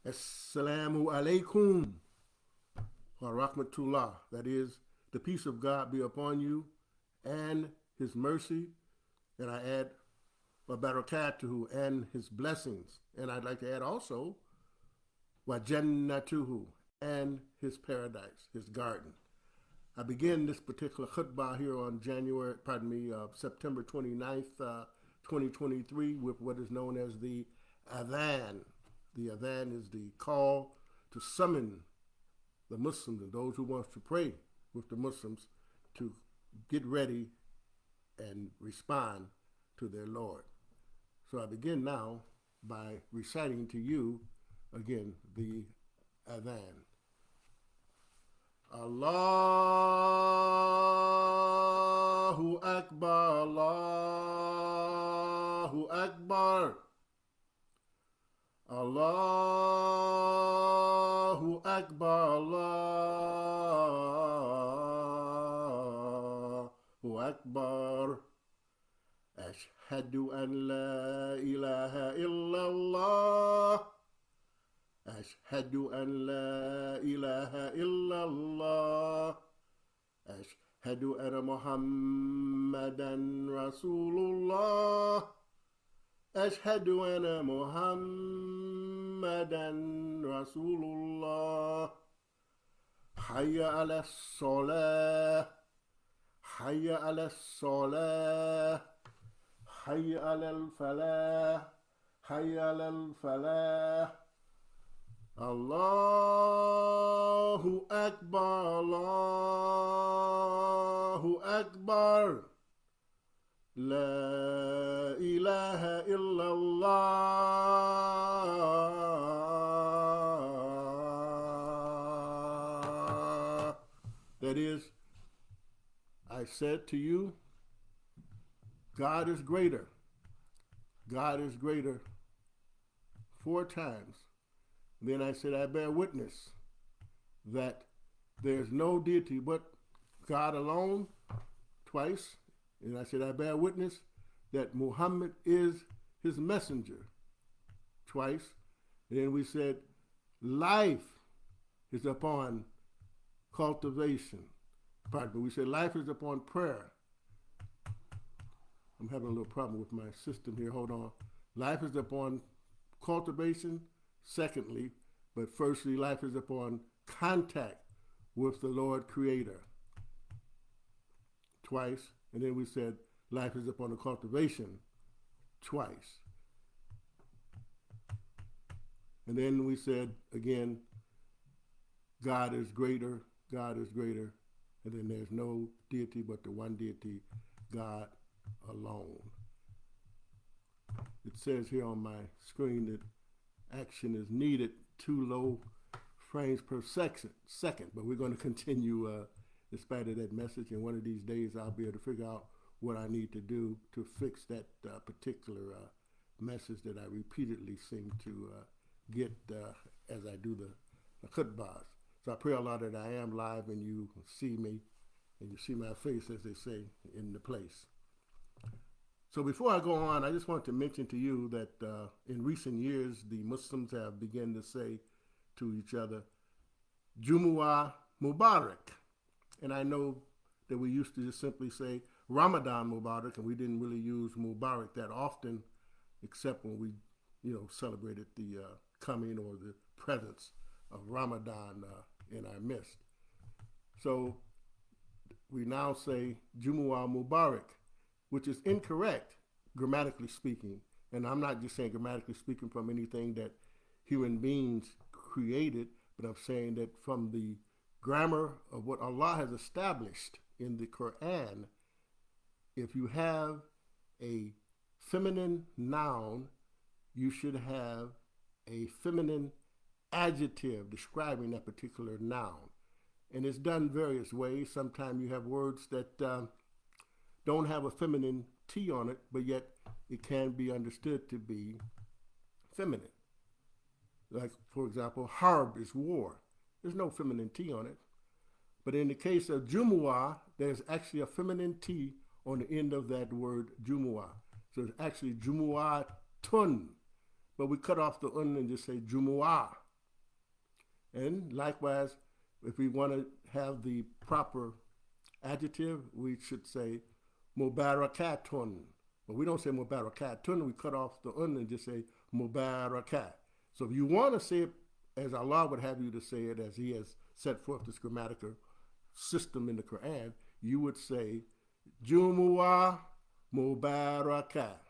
Assalamu alaikum wa rahmatullah. That is, the peace of God be upon you and his mercy. And I add wa barakatuhu and his blessings. And I'd like to add also wa jannatuhu and his paradise, his garden. I begin this particular khutbah here on September 29th, 2023 with what is known as the adhan. The adhan is the call to summon the Muslims and those who want to pray with the Muslims to get ready and respond to their Lord. So I begin now by reciting to you again the adhan. Allahu Akbar, Allahu Akbar, Allahu Akbar, Allahu Akbar. Ashhadu an la ilaha illallah. أشهد أن لا إله إلا الله أشهد أن محمدا رسول الله أشهد أن محمدا رسول الله حي على الصلاة حي على الصلاة حي على الفلاح حي على الفلاح Allahu Akbar, Allahu Akbar, La ilaha illallah. That is, I said to you, God is greater. God is greater 4 times. Then I said, I bear witness that there's no deity but God alone, twice. And I said, I bear witness that Muhammad is his messenger, twice. And then we said, life is upon cultivation. Pardon me, we said life is upon prayer. I'm having a little problem with my system here, hold on. Life is upon cultivation. Secondly, but firstly, life is upon contact with the Lord Creator. Twice. And then we said life is upon the cultivation. Twice. And then we said again, God is greater. God is greater. And then there's no deity but the one deity, God alone. It says here on my screen that action is needed, 2 low frames per second, but we're going to continue in spite of that message, and one of these days I'll be able to figure out what I need to do to fix that particular message that I repeatedly seem to get as I do the khutbahs. So I pray Allah that I am live and you see me and you see my face, as they say, in the place. So before I go on, I just want to mention to you that in recent years, the Muslims have begun to say to each other, Jumu'ah Mubarak. And I know that we used to just simply say Ramadan Mubarak, and we didn't really use Mubarak that often, except when we, celebrated the coming or the presence of Ramadan in our midst. So we now say Jumu'ah Mubarak, which is incorrect, grammatically speaking. And I'm not just saying grammatically speaking from anything that human beings created, but I'm saying that from the grammar of what Allah has established in the Quran, if you have a feminine noun, you should have a feminine adjective describing that particular noun. And it's done various ways. Sometimes you have words that don't have a feminine T on it, but yet it can be understood to be feminine. Like, for example, harb is war. There's no feminine T on it. But in the case of Jumu'ah, there's actually a feminine T on the end of that word Jumu'ah. So it's actually Jumu'ah tun. But we cut off the un and just say Jumu'ah. And likewise, if we want to have the proper adjective, we should say mubarakatun. But we don't say mubarakatun, we cut off the un and just say mubarakat. So if you want to say it as Allah would have you to say it, as He has set forth this grammatical system in the Quran, you would say Jumu'ah Mubarakat.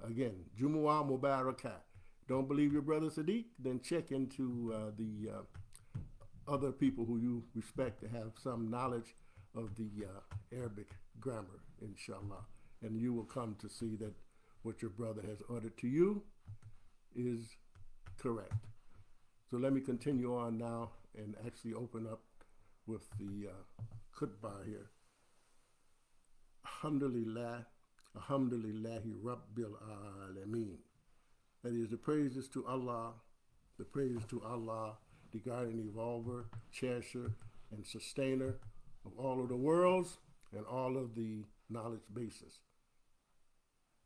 Again, Jumu'ah Mubarakat. Don't believe your brother Siddeeq? Then check into the other people who you respect to have some knowledge of the Arabic grammar, inshallah. And you will come to see that what your brother has uttered to you is correct. So let me continue on now and actually open up with the khutbah here. Alhamdulillah, Alhamdulillahi Rabbil Alameen. That is, the praises to Allah, the praises to Allah, the guardian, evolver, cherisher, and sustainer of all of the worlds and all of the knowledge bases.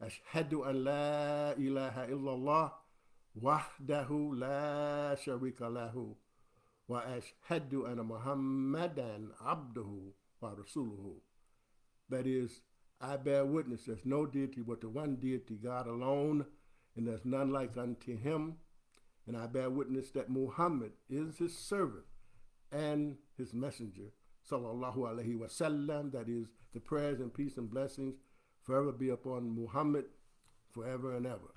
Ashhadu an la ilaha illallah wahdahu la sharika lahu wa ashhadu anna Muhammadan abduhu wa rasuluhu. That is, I bear witness there's no deity but the one deity, God alone, and there's none like unto him. And I bear witness that Muhammad is his servant and his messenger, sallallahu alaihi wasallam. That is, the prayers and peace and blessings forever be upon Muhammad, forever and ever.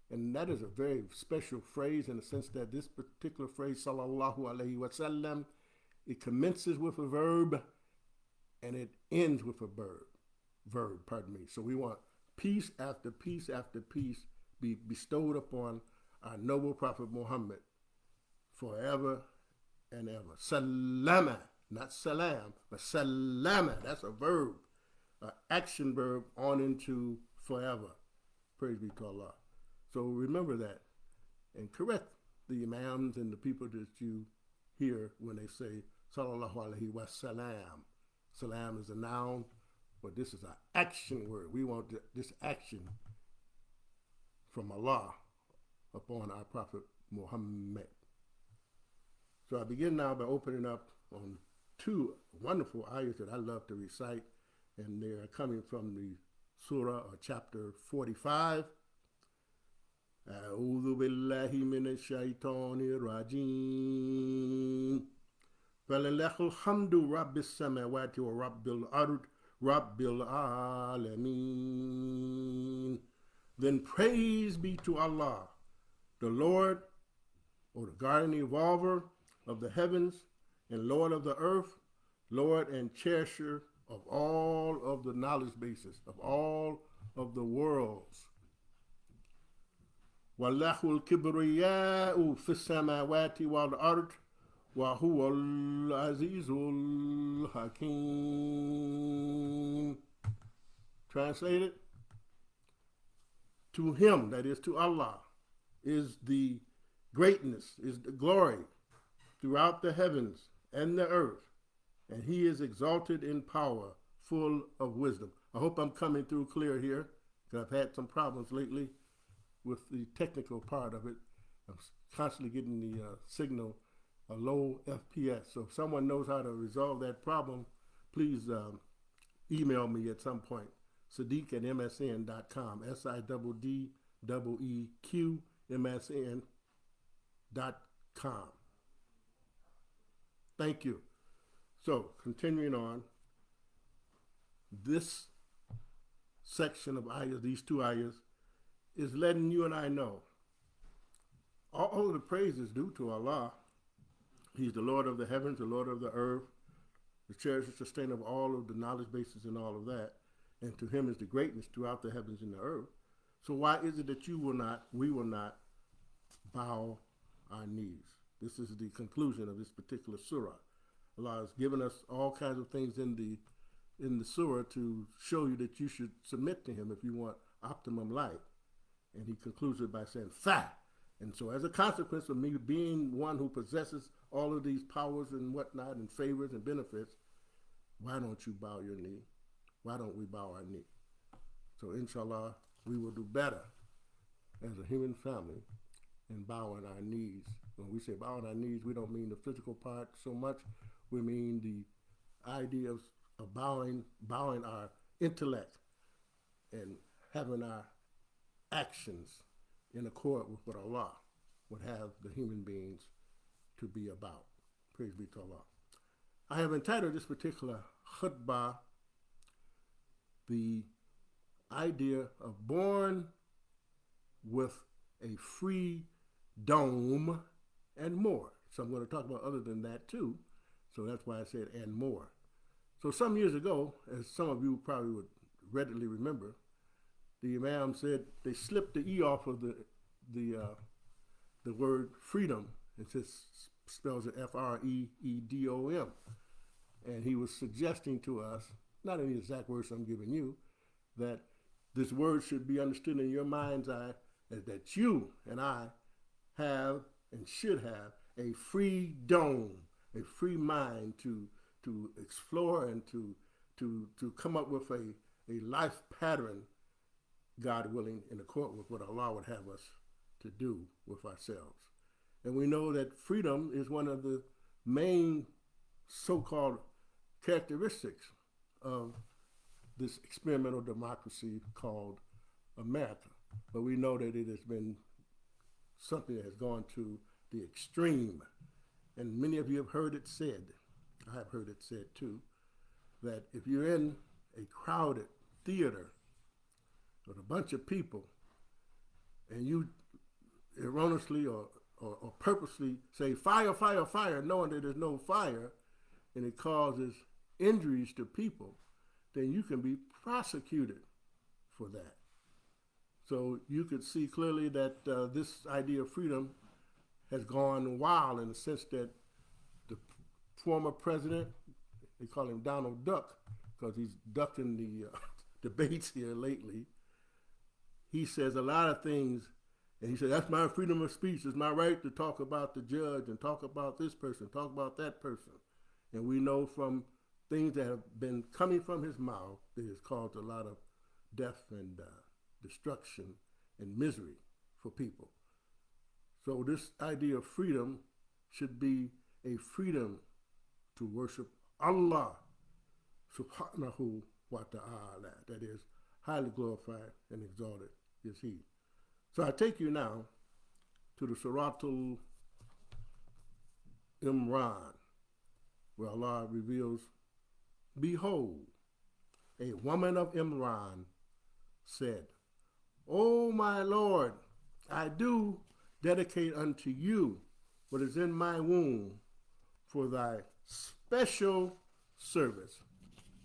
And that is a very special phrase in the sense that this particular phrase, sallallahu alaihi wasallam, it commences with a verb and it ends with a verb, pardon me. So we want peace after peace after peace be bestowed upon our noble Prophet Muhammad forever and ever. Salama, not salam, but salama, that's a verb, an action verb on into forever. Praise be to Allah. So remember that and correct the imams and the people that you hear when they say sallallahu alaihi wasallam. Salam is a noun, but this is an action word. We want this action from Allah upon our Prophet Muhammad. So I begin now by opening up on two wonderful ayahs that I love to recite, and they are coming from the surah or chapter 45. أعوذ بالله من الشيطان الرجيم فلله الحمد رب السماوات ورب الأرض رب العالمين. Then praise be to Allah, the Lord, or the guardian evolver of the heavens and Lord of the earth, Lord and cherisher of all of the knowledge bases, of all of the worlds. وَلَهُ الْكِبْرِيَاءُ فِي السَّمَاوَاتِ وَالْأَرْضِ وَهُوَ الْعَزِيزُ الْحَكِيمُ. Translated, to him, that is to Allah, is the greatness, is the glory throughout the heavens and the earth, and he is exalted in power, full of wisdom. I hope I'm coming through clear here, because I've had some problems lately with the technical part of it. I'm constantly getting the signal a low FPS. So if someone knows how to resolve that problem, please email me at some point. Siddeeq at msn.com. SIDDEEQ MSN.com. Thank you. So continuing on, this section of ayahs, these two ayahs, is letting you and I know all of the praise is due to Allah. He's the Lord of the heavens, the Lord of the earth, the cherisher, sustainer of all of the knowledge bases and all of that. And to him is the greatness throughout the heavens and the earth. So why is it that we will not bow our knees? This is the conclusion of this particular surah. Allah has given us all kinds of things in the surah to show you that you should submit to him if you want optimum life. And he concludes it by saying, fa. And so as a consequence of me being one who possesses all of these powers and whatnot and favors and benefits, why don't you bow your knee? Why don't we bow our knee? So inshallah, we will do better as a human family and bowing our knees. When we say bowing our knees, we don't mean the physical part so much. We mean the idea of bowing our intellect and having our actions in accord with what Allah would have the human beings to be about. Praise be to Allah. I have entitled this particular khutbah, the idea of born with a free dome and more. So I'm going to talk about other than that too. So that's why I said and more. So some years ago, as some of you probably would readily remember, the Imam said they slipped the E off of the word freedom. It just spells it Freedom. And he was suggesting to us, not in the exact words I'm giving you, that this word should be understood in your mind's eye that you and I have and should have a free dome, a free mind to explore and to come up with a life pattern, God willing, in accord with what Allah would have us to do with ourselves. And we know that freedom is one of the main so-called characteristics of this experimental democracy called America. But we know that it has been something that has gone to the extreme. And many of you have heard it said, I have heard it said too, that if you're in a crowded theater with a bunch of people and you erroneously or purposely say fire, fire, fire, knowing that there's no fire, and it causes injuries to people, then you can be prosecuted for that. So you could see clearly that this idea of freedom has gone wild in the sense that the former president, they call him Donald Duck because he's ducking the debates here lately. He says a lot of things, and he said, that's my freedom of speech. It's my right to talk about the judge and talk about this person, talk about that person. And we know from things that have been coming from his mouth that has caused a lot of death and destruction and misery for people. So this idea of freedom should be a freedom to worship Allah subhanahu wa ta'ala. That is, highly glorified and exalted is he. So I take you now to the Suratul Imran, where Allah reveals, behold, a woman of Imran said, O my Lord, I do dedicate unto you what is in my womb for thy special service.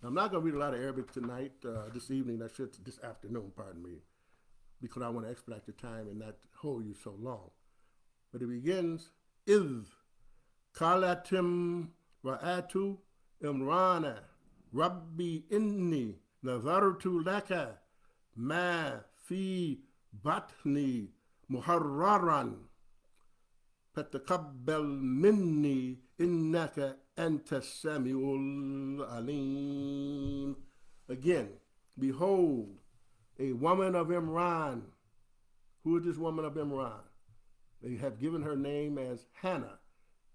Now, I'm not going to read a lot of Arabic tonight, this afternoon, pardon me, because I want to expedite the time and not hold you so long. But it begins, إِذْ قَالَتْ امْرَأَةُ إِمْرَانَ رَبِّي إِنِّي نَذَرْتُ لَكَ مَا فِي بَطْنِي مُحَرَّرًا فَتَقَبَّلْ مِنِّي إِنَّكَ أَنْتَ السَّمِيعُ الْعَلِيمُ. Again, behold, a woman of Imran. Who is this woman of Imran? They have given her name as Hannah.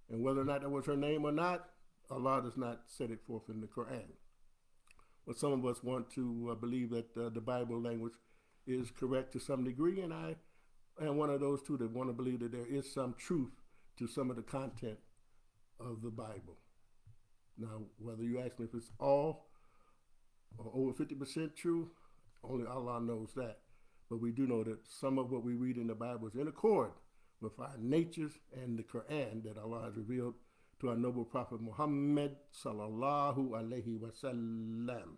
And whether or not that was her name or not, Allah does not set it forth in the Quran. But some of us want to believe that the Bible language is correct to some degree, and I am one of those too that want to believe that there is some truth to some of the content of the Bible. Now, whether you ask me if it's all or over 50% true, only Allah knows that. But we do know that some of what we read in the Bible is in accord with our natures and the Quran that Allah has revealed to our noble Prophet Muhammad sallallahu alaihi wasallam.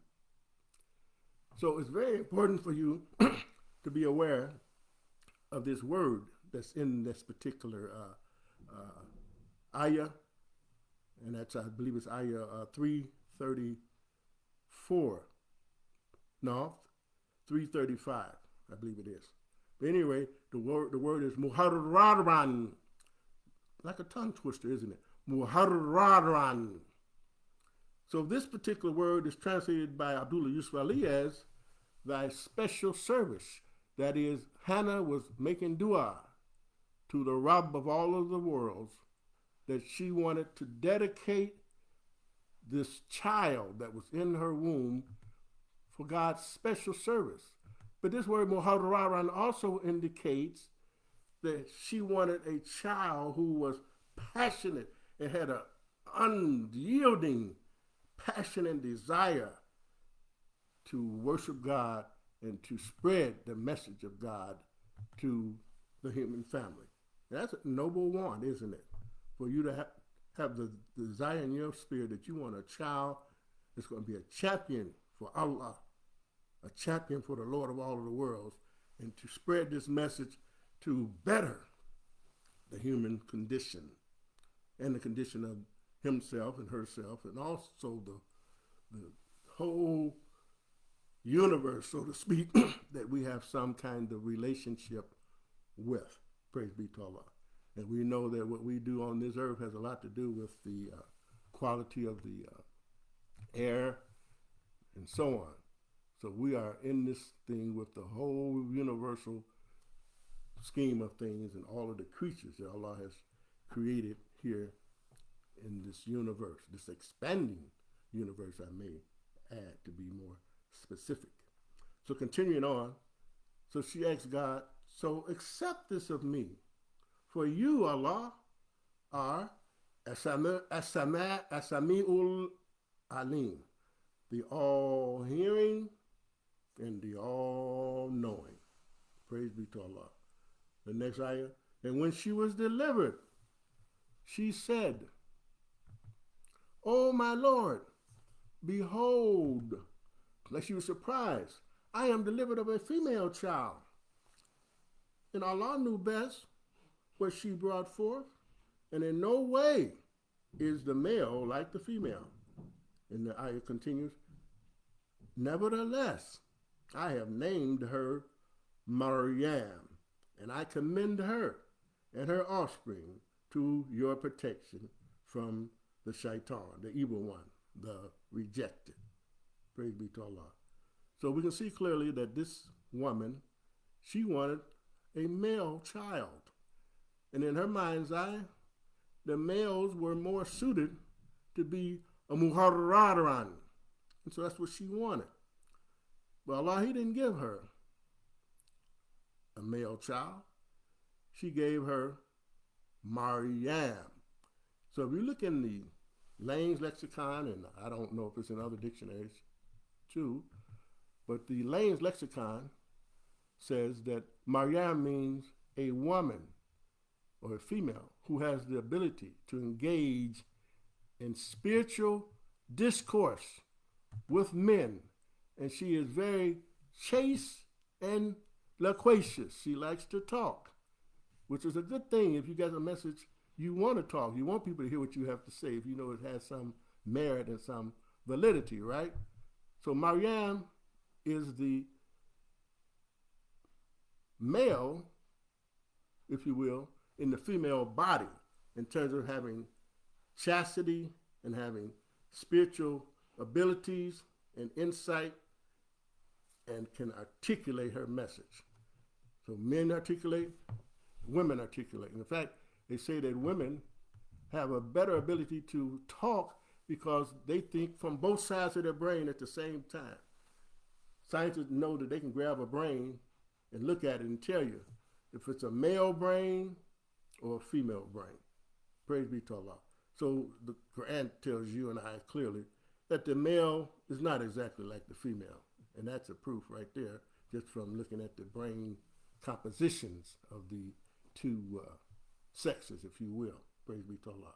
So it's very important for you to be aware of this word that's in this particular ayah, and that's, I believe it's ayah 334. No, 335, I believe it is. But anyway, the word is muharraran, like a tongue twister, isn't it? Muharraran. So this particular word is translated by Abdullah Yusuf Ali as thy special service. That is, Hannah was making dua to the Rabb of all of the worlds, that she wanted to dedicate this child that was in her womb for God's special service. But this word muhadararan also indicates that she wanted a child who was passionate and had an unyielding passion and desire to worship God and to spread the message of God to the human family. That's a noble want, isn't it? For you to have the desire in your spirit that you want a child that's going to be a champion for Allah, a champion for the Lord of all of the worlds, and to spread this message to better the human condition and the condition of himself and herself, and also the whole universe, so to speak, that we have some kind of relationship with. Praise be to Allah. And we know that what we do on this earth has a lot to do with the quality of the air and so on. So we are in this thing with the whole universal scheme of things and all of the creatures that Allah has created here in this universe, this expanding universe, I may add to be more specific. So continuing on, so she asked God, so accept this of me, for you, Allah, are As-Sami'ul Alim, the all-hearing and the all-knowing. Praise be to Allah. The next ayah, and when she was delivered, she said, "O my Lord, behold," like she was surprised, "I am delivered of a female child." And Allah knew best what she brought forth, and in no way is the male like the female. And the ayah continues, "Nevertheless, I have named her Maryam, and I commend her and her offspring to your protection from the shaitan, the evil one, the rejected." Praise be to Allah. So we can see clearly that this woman, she wanted a male child. And in her mind's eye, the males were more suited to be a muharraran. And so that's what she wanted. But Allah, He didn't give her a male child. She gave her Maryam. So if you look in the Lane's lexicon, and I don't know if it's in other dictionaries too, but the Lane's lexicon says that Maryam means a woman or a female who has the ability to engage in spiritual discourse with men, and she is very chaste and loquacious. She likes to talk, which is a good thing if you got a message you want to talk. You want people to hear what you have to say if you know it has some merit and some validity, right? So Maryam is the male, if you will, in the female body in terms of having chastity and having spiritual abilities and insight, and can articulate her message. So men articulate, women articulate. In fact, they say that women have a better ability to talk because they think from both sides of their brain at the same time. Scientists know that they can grab a brain and look at it and tell you if it's a male brain or a female brain. Praise be to Allah. So the Quran tells you and I clearly that the male is not exactly like the female. And that's a proof right there, just from looking at the brain compositions of the two sexes, if you will. Praise be to Allah.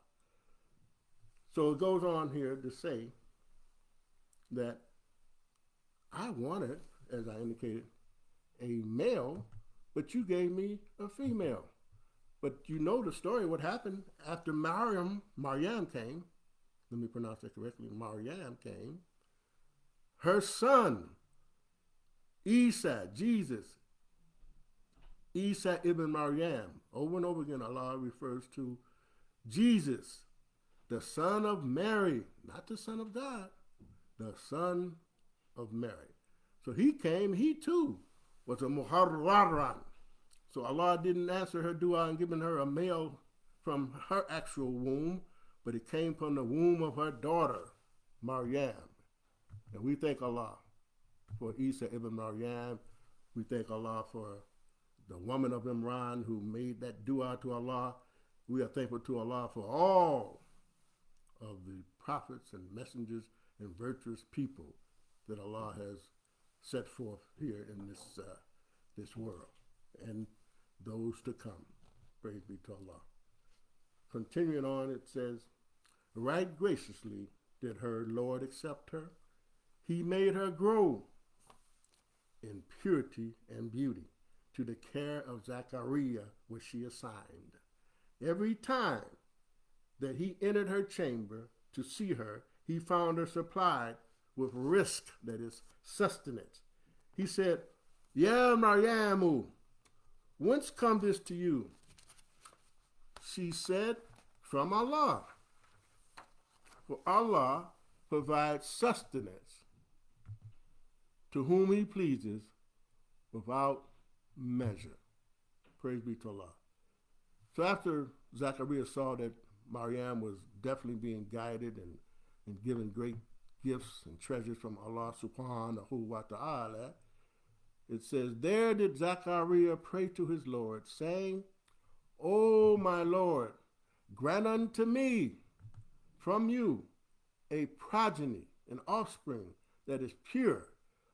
So it goes on here to say that I wanted, as I indicated, a male, but you gave me a female. But you know the story, what happened after Maryam came, let me pronounce that correctly, Maryam came, her son, Isa, Jesus, Isa ibn Maryam, over and over again Allah refers to Jesus, the son of Mary, not the son of God, the son of Mary. So he came, he too was a muharraran. So Allah didn't answer her dua and giving her a male from her actual womb, but it came from the womb of her daughter, Maryam. And we thank Allah for Isa ibn Maryam. We thank Allah for the woman of Imran who made that dua to Allah. We are thankful to Allah for all of the prophets and messengers and virtuous people that Allah has set forth here in this world and those to come. Praise be to Allah. Continuing on, it says, right graciously did her Lord accept her. He made her grow in purity and beauty. To the care of Zachariah was she assigned. Every time that he entered her chamber to see her, he found her supplied with rizq, that is sustenance. He said, Ya Maryamu, whence comes this to you? She said, from Allah. For Allah provides sustenance to whom he pleases without measure. Praise be to Allah. So after Zachariah saw that Maryam was definitely being guided and given great gifts and treasures from Allah subhanahu wa ta'ala, it says, there did Zachariah pray to his Lord, saying, O my Lord, grant unto me from you a progeny, an offspring that is pure,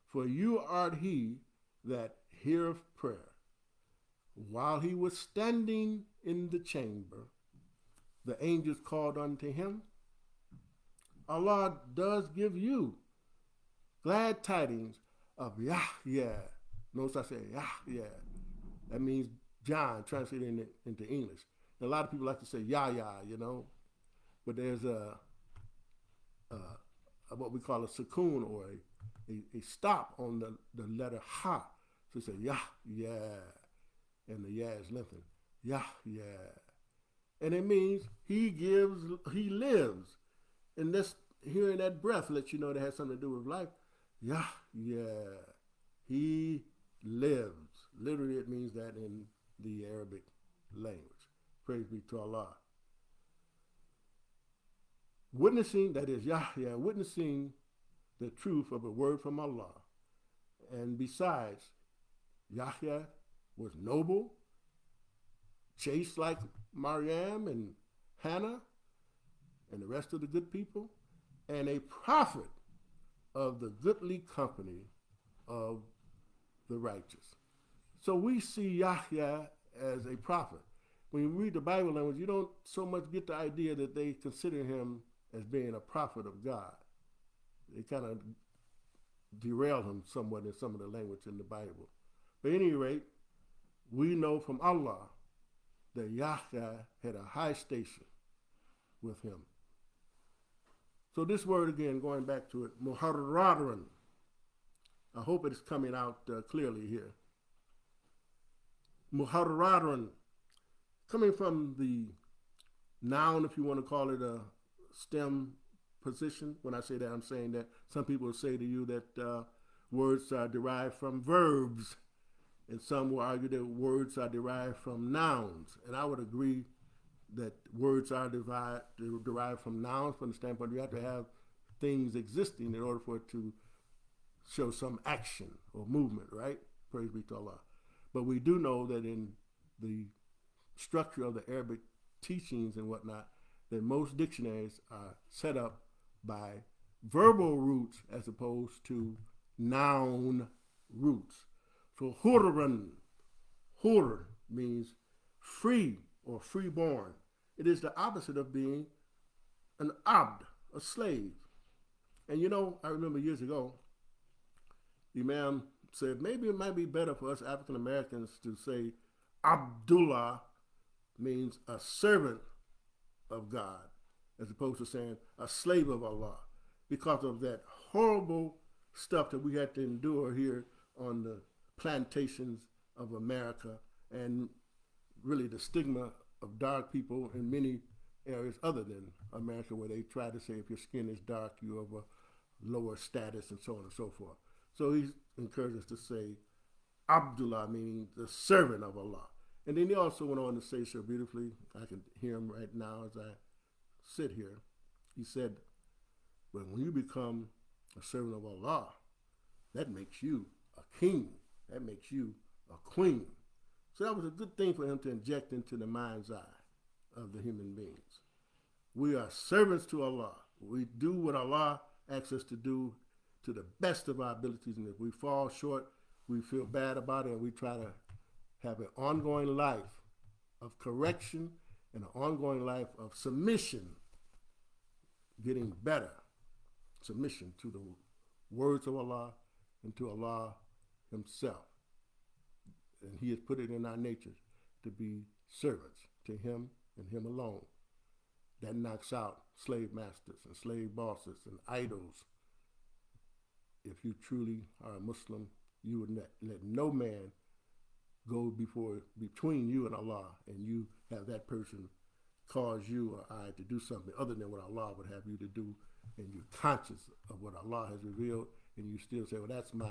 for you art he that heareth prayer. While he was standing in the chamber, the angels called unto him, Allah does give you glad tidings of Yahya. Notice I say Yahya. That means John, translated into English. And a lot of people like to say Yahya, but there's a what we call a sukoon, or a stop on the letter Ha. So you say Yahya, and the Ya is lengthened. Yahya. And it means he lives. And this, hearing that breath lets you know that has something to do with life. Yahya. He lives. Literally, it means that in the Arabic language. Praise be to Allah. Witnessing, that is Yahya, witnessing the truth of a word from Allah. And besides, Yahya was noble, chaste like Maryam and Hannah and the rest of the good people, and a prophet of the goodly company of the righteous. So we see Yahya as a prophet. When you read the Bible language, you don't so much get the idea that they consider him as being a prophet of God. They kind of derail him somewhat in some of the language in the Bible. But at any rate, we know from Allah that Yahya had a high station with him. So this word again, going back to it, muharraran. I hope it is coming out clearly here. Muharraran, coming from the noun, if you want to call it a stem position. When I say that, I'm saying that some people will say to you that words are derived from verbs, and some will argue that words are derived from nouns. And I would agree that words are derived from nouns from the standpoint you have to have things existing in order for it to show some action or movement, right? Praise be to Allah. But we do know that in the structure of the Arabic teachings and whatnot, that most dictionaries are set up by verbal roots as opposed to noun roots. For hurran, hur means free or freeborn. It is the opposite of being an abd, a slave. And I remember years ago, Imam said maybe it might be better for us African Americans to say Abdullah means a servant of God, as opposed to saying a slave of Allah, because of that horrible stuff that we had to endure here on the plantations of America, and really the stigma of dark people in many areas other than America, where they try to say if your skin is dark, you're of a lower status and so on and so forth. So he encourages us to say Abdullah, meaning the servant of Allah. And then he also went on to say so beautifully, I can hear him right now as I sit here. He said, but when you become a servant of Allah, that makes you a king. That makes you a queen. So that was a good thing for him to inject into the mind's eye of the human beings. We are servants to Allah. We do what Allah asks us to do to the best of our abilities. And if we fall short, we feel bad about it, and we try to have an ongoing life of correction and an ongoing life of submission, getting better. Submission to the words of Allah and to Allah himself. And he has put it in our natures to be servants to him and him alone. That knocks out slave masters and slave bosses and idols. If you truly are a Muslim, you would let no man go between you and Allah, and you have that person cause you or I to do something other than what Allah would have you to do, and you're conscious of what Allah has revealed, and you still say, well, that's my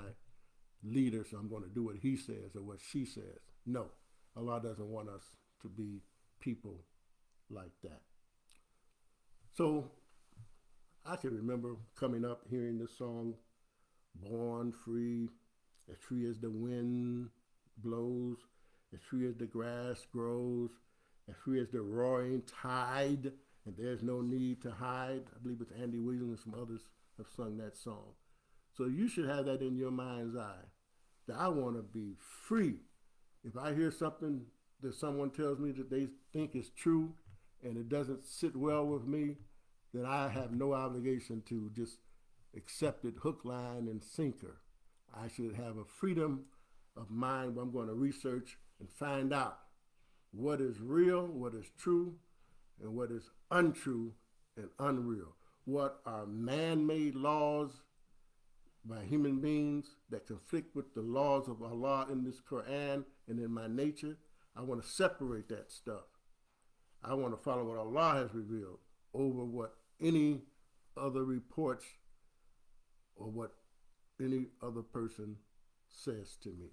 leader, so I'm going to do what he says or what she says. No, Allah doesn't want us to be people like that. So I can remember coming up hearing this song, born free, as free as the wind blows, as free as the grass grows, as free as the roaring tide, and there's no need to hide. I believe it's Andy Williams and some others have sung that song. So you should have that in your mind's eye, that I want to be free. If I hear something that someone tells me that they think is true and it doesn't sit well with me, then I have no obligation to just accept it hook, line, and sinker. I should have a freedom of mind where I'm going to research and find out what is real, what is true, and what is untrue and unreal. What are man-made laws by human beings that conflict with the laws of Allah in this Quran and in my nature? I want to separate that stuff. I want to follow what Allah has revealed over what any other reports or what any other person says to me.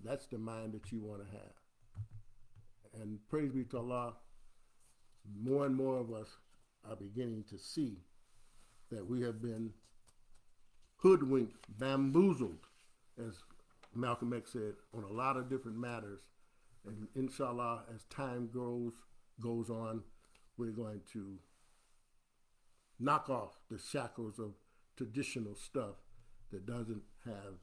That's the mind that you want to have. And praise be to Allah, more and more of us are beginning to see that we have been hoodwinked, bamboozled, as Malcolm X said, on a lot of different matters. And inshallah, as time goes on, we're going to knock off the shackles of traditional stuff that doesn't have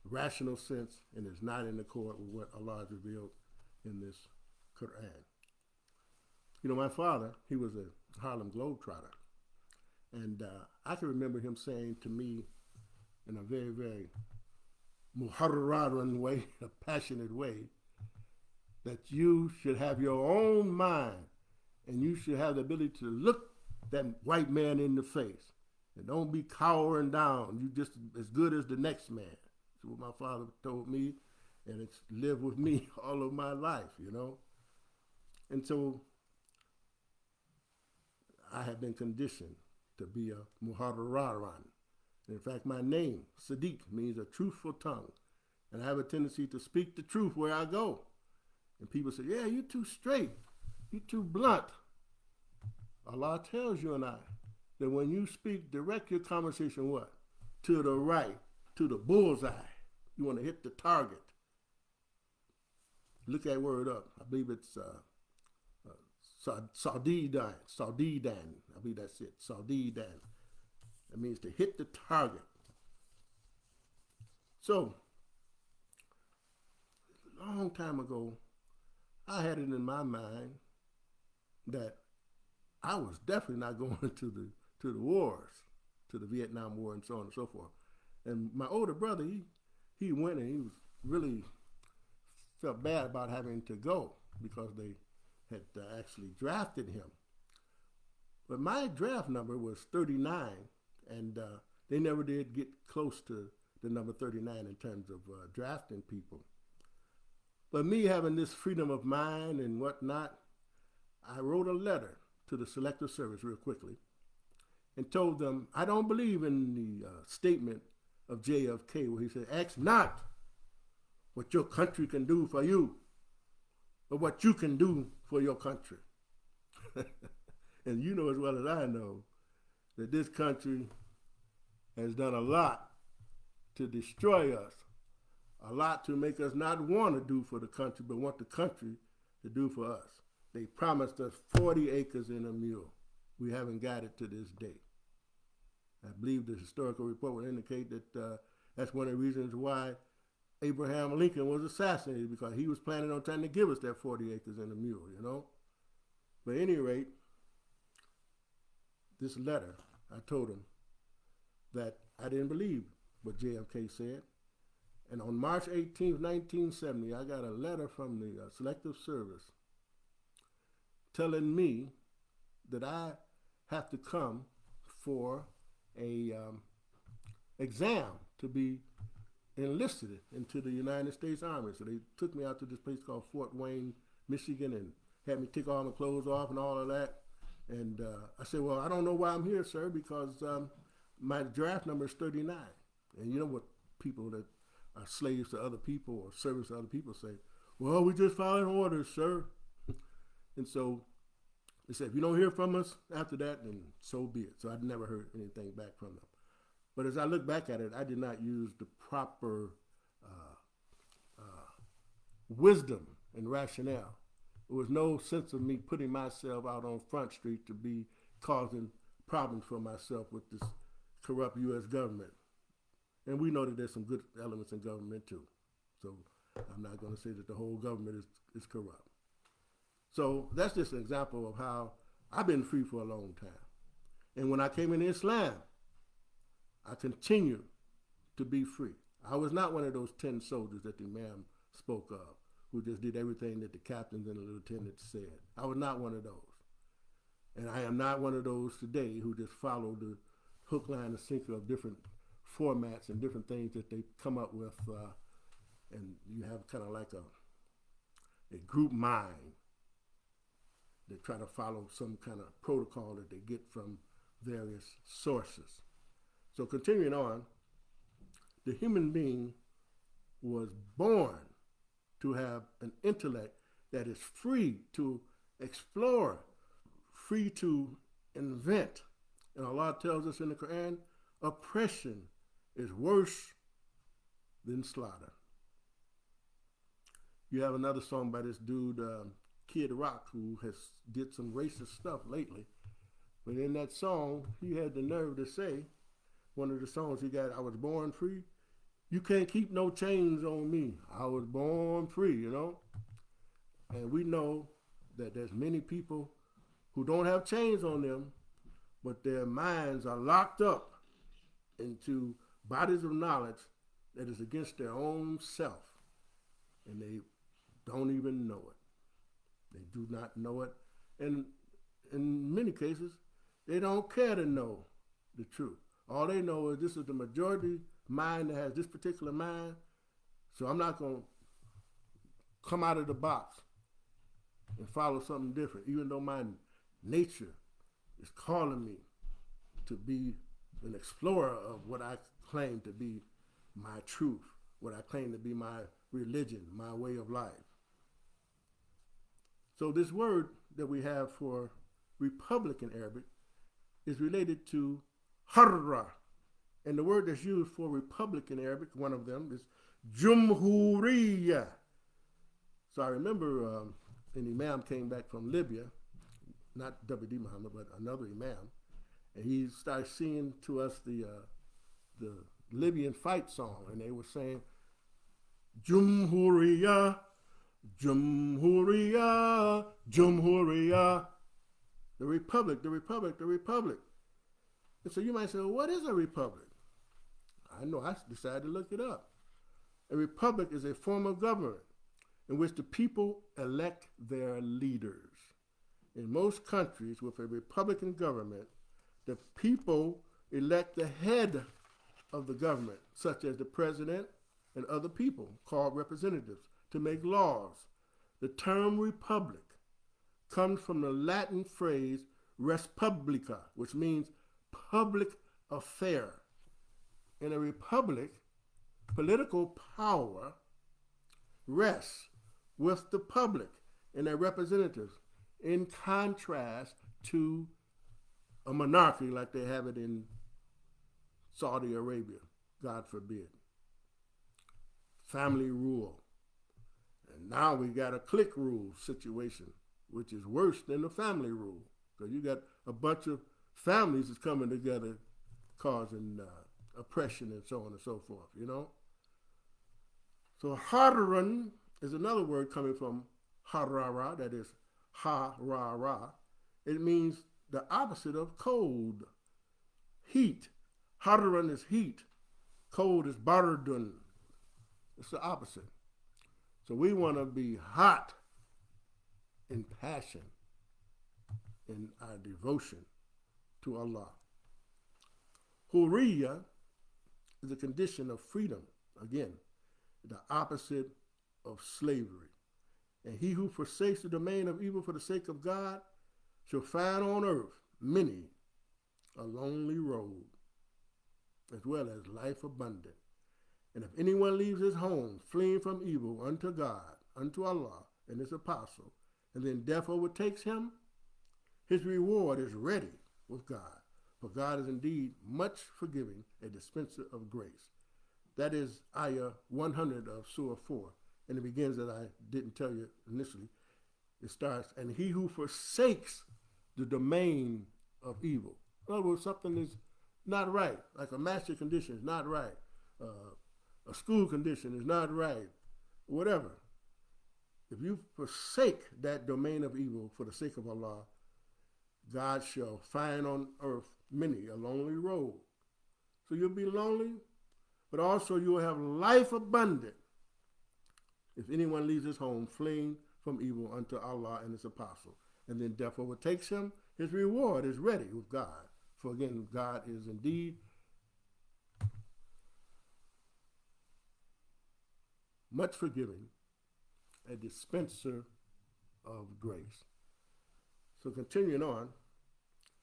rational sense and is not in accord with what Allah has revealed in this Quran. You know, my father, he was a Harlem Globetrotter. And I can remember him saying to me in a very, very muharraran way, a passionate way, that you should have your own mind and you should have the ability to look that white man in the face and don't be cowering down. You just as good as the next man. That's what my father told me, and it's lived with me all of my life, you know. And so I have been conditioned to be a muharraran. In fact, my name, Siddeeq, means a truthful tongue. And I have a tendency to speak the truth where I go. And people say, yeah, you're too straight. You're too blunt. Allah tells you and I that when you speak, direct your conversation what? To the right, to the bullseye. You want to hit the target. Look that word up. I believe it's Saudidan. I believe that's it. Saudidan. That means to hit the target. So, a long time ago, I had it in my mind that I was definitely not going to the wars, to the Vietnam War and so on and so forth. And my older brother, he went and he was really felt bad about having to go because they had actually drafted him. But my draft number was 39, and they never did get close to the number 39 in terms of drafting people. But me having this freedom of mind and whatnot, I wrote a letter to the Selective Service real quickly and told them I don't believe in the statement of JFK where he said, ask not what your country can do for you, of what you can do for your country. And you know as well as I know that this country has done a lot to destroy us, a lot to make us not want to do for the country, but want the country to do for us. They promised us 40 acres and a mule. We haven't got it to this day. I believe the historical report would indicate that that's one of the reasons why Abraham Lincoln was assassinated, because he was planning on trying to give us that 40 acres and a mule, you know. But at any rate, this letter, I told him that I didn't believe what JFK said. And on March 18th, 1970, I got a letter from the Selective Service telling me that I have to come for a exam to be enlisted into the United States Army. So they took me out to this place called Fort Wayne, Michigan, and had me take all my clothes off and all of that. And I said, well, I don't know why I'm here, sir, because my draft number is 39. And you know what people that are slaves to other people or servants to other people say? Well, we just followed orders, sir. And so they said, if you don't hear from us after that, then so be it. So I'd never heard anything back from them. But as I look back at it, I did not use the proper wisdom and rationale. There was no sense of me putting myself out on Front Street to be causing problems for myself with this corrupt U.S. government. And we know that there's some good elements in government too. So I'm not going to say that the whole government is corrupt. So that's just an example of how I've been free for a long time. And when I came into Islam, I continued to be free. I was not one of those 10 soldiers that the Imam spoke of, who just did everything that the captains and the lieutenants said. I was not one of those. And I am not one of those today who just follow the hook, line, and sinker of different formats and different things that they come up with. And you have kind of like a group mind that try to follow some kind of protocol that they get from various sources. So continuing on, the human being was born to have an intellect that is free to explore, free to invent. And Allah tells us in the Quran, oppression is worse than slaughter. You have another song by this dude, Kid Rock, who has did some racist stuff lately. But in that song, he had the nerve to say, one of the songs he got, I was born free. You can't keep no chains on me. I was born free, you know? And we know that there's many people who don't have chains on them, but their minds are locked up into bodies of knowledge that is against their own self. And they don't even know it. They do not know it. And in many cases, they don't care to know the truth. All they know is this is the majority mind that has this particular mind, so I'm not going to come out of the box and follow something different, even though my nature is calling me to be an explorer of what I claim to be my truth, what I claim to be my religion, my way of life. So this word that we have for republic in Arabic is related to harra. And the word that's used for republic in Arabic, one of them, is jumhuriyya. So I remember an Imam came back from Libya, not W.D. Muhammad, but another Imam, and he started singing to us the Libyan fight song, and they were saying, Jumhuriyya, Jumhuriyya, Jumhuriyya. The republic, the republic, the republic. And so you might say, well, what is a republic? I know, I decided to look it up. A republic is a form of government in which the people elect their leaders. In most countries with a republican government, the people elect the head of the government, such as the president and other people called representatives, to make laws. The term republic comes from the Latin phrase res publica, which means public affair. In a republic, political power rests with the public and their representatives, in contrast to a monarchy like they have it in Saudi Arabia, God forbid. Family rule. And now we got a clique rule situation, which is worse than the family rule, because you got a bunch of families that's coming together causing oppression and so on and so forth, you know. So harran is another word coming from harara, that is ha-ra-ra. It means the opposite of cold, heat. Harran is heat. Cold is bardun. It's the opposite. So we want to be hot in passion, in our devotion to Allah. Hurriya is a condition of freedom. Again, the opposite of slavery. And he who forsakes the domain of evil for the sake of God shall find on earth many a lonely road, as well as life abundant. And if anyone leaves his home, fleeing from evil unto God, unto Allah and his apostle, and then death overtakes him, his reward is ready with God. For God is indeed much forgiving, a dispenser of grace. That is Ayah 100 of Surah 4. And it begins, that I didn't tell you initially. It starts, and he who forsakes the domain of evil. In other words, something is not right, like a master condition is not right. A school condition is not right, whatever. If you forsake that domain of evil for the sake of Allah, God shall find on earth many a lonely road. So you'll be lonely, but also you'll have life abundant if anyone leaves his home fleeing from evil unto Allah and his apostle, and then death overtakes him, his reward is ready with God. For again, God is indeed much forgiving, a dispenser of grace. So continuing on,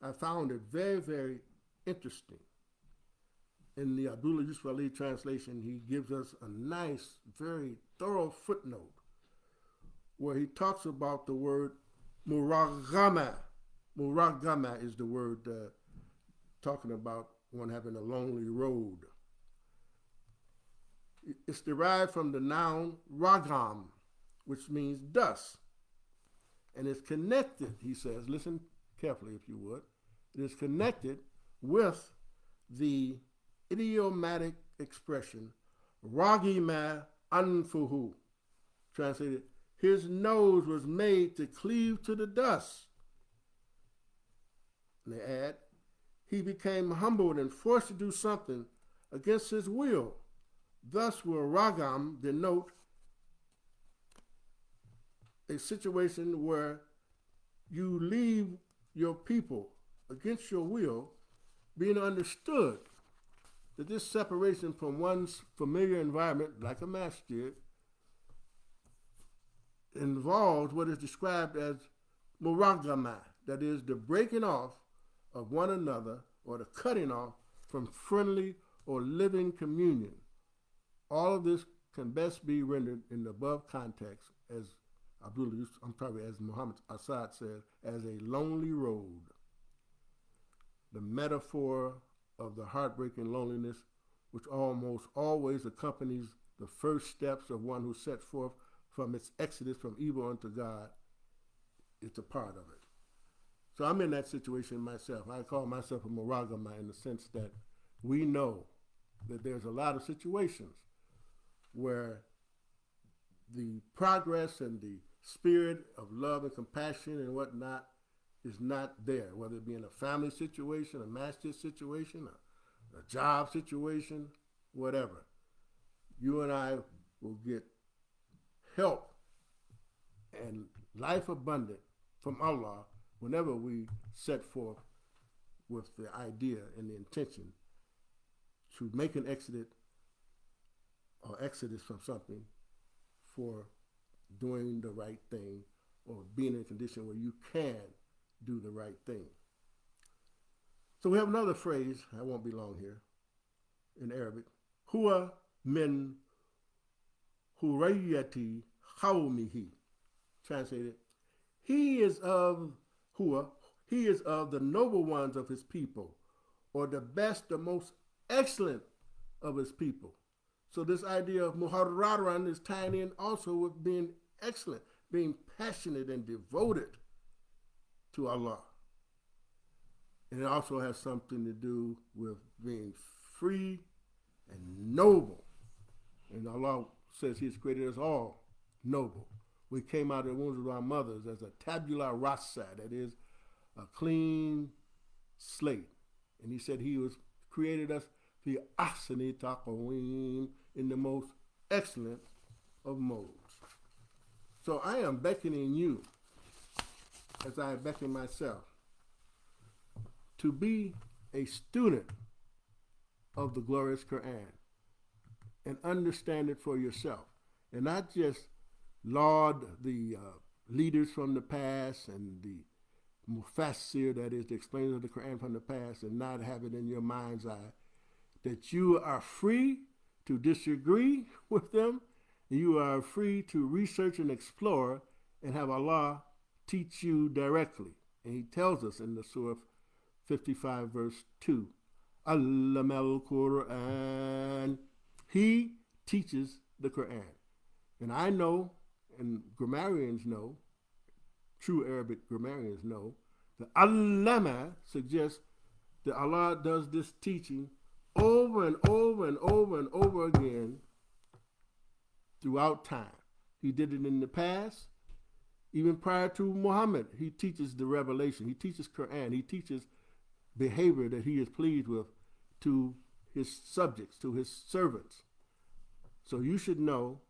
I found it very, very interesting. In the Abdullah Yusuf Ali translation, he gives us a nice, very thorough footnote where he talks about the word muragama. Muragama is the word talking about one having a lonely road. It's derived from the noun ragam, which means dust. And it's connected, he says, listen carefully if you would, it is connected with the idiomatic expression ragima anfuhu, translated, his nose was made to cleave to the dust. And they add, he became humbled and forced to do something against his will. Thus will ragam denote a situation where you leave your people against your will, being understood that this separation from one's familiar environment, like a masjid, involves what is described as muragama, that is the breaking off of one another or the cutting off from friendly or living communion. All of this can best be rendered in the above context as as Muhammad Assad said, as a lonely road. The metaphor of the heartbreaking loneliness, which almost always accompanies the first steps of one who set forth from its exodus from evil unto God, it's a part of it. So I'm in that situation myself. I call myself a muragama in the sense that we know that there's a lot of situations where the progress and the spirit of love and compassion and whatnot is not there, whether it be in a family situation, a masjid situation, a job situation, whatever. You and I will get help and life abundant from Allah whenever we set forth with the idea and the intention to make an exodus from something for doing the right thing or being in a condition where you can do the right thing. So we have another phrase, I won't be long here, in Arabic. Huwa min hurriyati qawmihi. Translated, He is of who? He is of the noble ones of his people, or the best, the most excellent of his people. So this idea of muharraran is tying in also with being excellent, being passionate and devoted to Allah. And it also has something to do with being free and noble. And Allah says He's created us all noble. We came out of the wombs of our mothers as a tabula rasa, that is, a clean slate. And He said He was created us fi ahsani taqweem, in the most excellent of modes. So I am beckoning you, as I beckon myself, to be a student of the glorious Quran and understand it for yourself, and not just laud the leaders from the past and the mufassir, that is the explainers of the Quran from the past, and not have it in your mind's eye that you are free to disagree with them, and you are free to research and explore and have Allah teach you directly. And He tells us in the Surah 55 verse 2, Allama al-Quran. He teaches the Quran. And I know, and grammarians know, true Arabic grammarians know, that Allama suggests that Allah does this teaching over and over and over and over again throughout time. He did it in the past, even prior to Muhammad. He teaches the revelation. He teaches Quran. He teaches behavior that He is pleased with to His subjects, to His servants. So you should know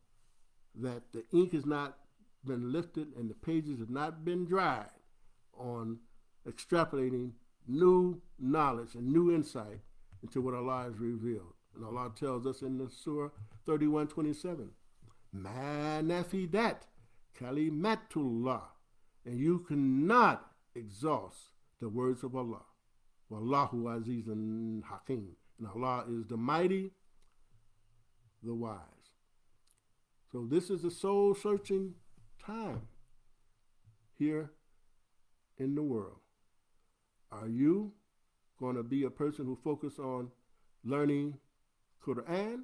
that the ink has not been lifted and the pages have not been dried on extrapolating new knowledge and new insight into what Allah has revealed. And Allah tells us in the Surah 31:27, Ma nafidat kalimatullah, and you cannot exhaust the words of Allah. Wallahu azizun hakim, and Allah is the mighty, the wise. So this is a soul-searching time here in the world. Are you going to be a person who focuses on learning Quran,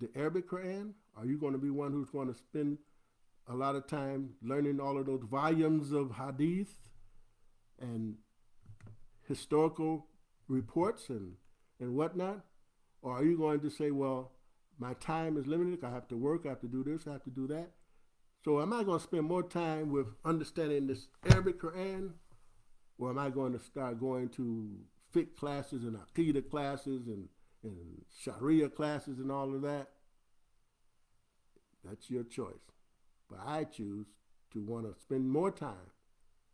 the Arabic Quran? Are you going to be one who's going to spend a lot of time learning all of those volumes of hadith and historical reports and whatnot? Or are you going to say, well, my time is limited, I have to work, I have to do this, I have to do that. So am I going to spend more time with understanding this Arabic Quran, or am I going to start going to fiqh classes and aqidah classes and sharia classes and all of that? That's your choice. But I choose to want to spend more time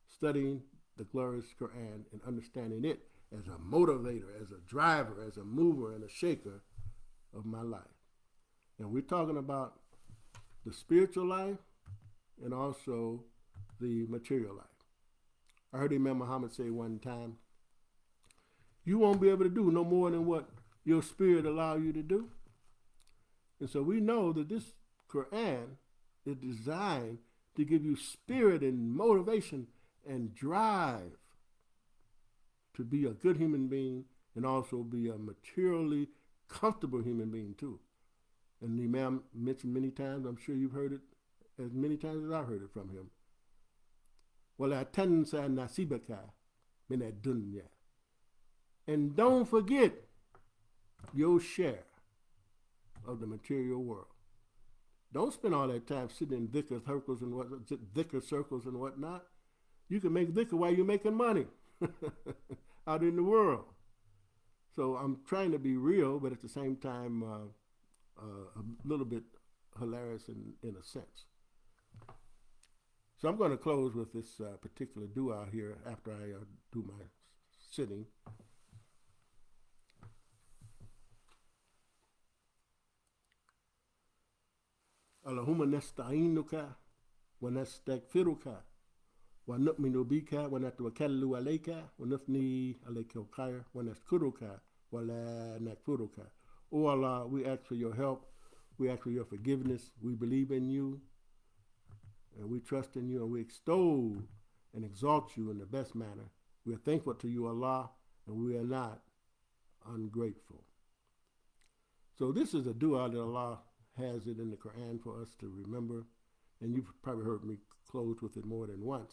studying the glorious Quran and understanding it as a motivator, as a driver, as a mover and a shaker of my life. And we're talking about the spiritual life and also the material life. I heard Imam Muhammad say one time, you won't be able to do no more than what your spirit allows you to do. And so we know that this Quran is designed to give you spirit and motivation and drive to be a good human being and also be a materially comfortable human being too. And the Imam mentioned many times, I'm sure you've heard it as many times as I've heard it from him. وَلَا تَنْسَ نَصِيبَكَ مِنَ الدُّنْيَا. And don't forget your share of the material world. Don't spend all that time sitting in dhikr circles and whatnot. You can make dhikr while you're making money out in the world. So I'm trying to be real, but at the same time, a little bit hilarious in a sense. So I'm going to close with this particular dua here after I do my sitting. Allahumma nasta'inuka wa nastaghfiruka wa nu'minu bika wa natawakkalu alayka wa nufni alayka al-khair wa nashkuruka wa la nakfuruka. Oh Allah, we ask for your help. We ask for your forgiveness. We believe in you. And we trust in you and we extol and exalt you in the best manner. We are thankful to you, Allah, and we are not ungrateful. So this is a dua that Allah has it in the Quran for us to remember. And you've probably heard me close with it more than once.